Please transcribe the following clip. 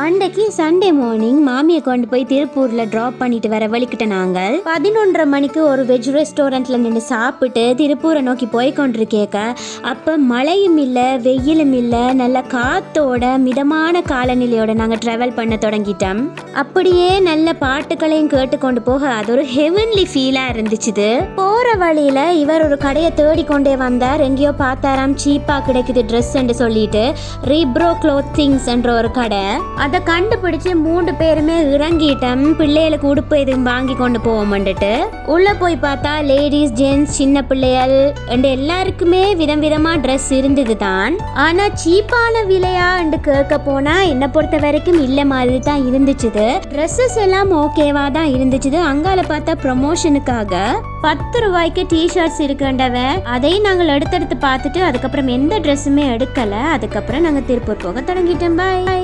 அன்றைக்கு Sunday morning மாமியை கொண்டு போய் திருப்பூர்ல டிராப் பண்ணிட்டு வர வழிக்கிட்ட நாங்கள் 11:30 மணிக்கு ஒரு வெஜ் ரெஸ்டாரண்ட்ல நின்று சாப்பிட்டு திருப்பூரை நோக்கி போய் கொண்டிருக்கேக்க அப்ப மழையும் இல்லை வெயிலும் இல்லை நல்ல காத்தோட மிதமான காலநிலையோட நாங்கள் டிராவல் பண்ண தொடங்கிட்டோம். அப்படியே நல்ல பாட்டுகளையும் கேட்டுக்கொண்டு போக அது ஒரு ஹெவன்லி ஃபீலா இருந்துச்சு. போற வழியில இவர் ஒரு கடையை தேடிக்கொண்டே வந்தார். எங்கேயோ பார்த்தாராம் சீப்பா கிடைக்குது ட்ரெஸ் என்று சொல்லிட்டு ரீப்ரோ க்ளோத்திங்ஸ் என்ற ஒரு கடை. அதை கண்டுபிடிச்சு 3 பேருமே இறங்கிட்டோம். பிள்ளைகளுக்கு உடுப்பு எதுவும் வாங்கி கொண்டு போவோம்ட்டு உள்ள போய் பார்த்தா லேடிஸ் ஜென்ட்ஸ் சின்ன பிள்ளைகள் எல்லாருக்குமே விதம் விதமா ட்ரெஸ் இருந்தது தான். ஆனா சீப்பான விலையா என்று கேட்க போனா என்னை பொறுத்த வரைக்கும் இல்ல மாதிரி தான் இருந்துச்சு. ட்ரெஸ்ஸஸ் எல்லாம் ஓகேவா தான் இருந்துச்சு. அங்கால பார்த்தா ப்ரமோஷனுக்காக 10 ரூபாய்க்கு டிஷர்ட்ஸ் இருக்குண்டவ அதையும் நாங்கள் எடுத்து பார்த்துட்டு அதுக்கப்புறம் எந்த ட்ரெஸ்ஸுமே எடுக்கல. அதுக்கப்புறம் நாங்கள் திருப்பூர் போக தொடங்கிட்டோம். பாய்.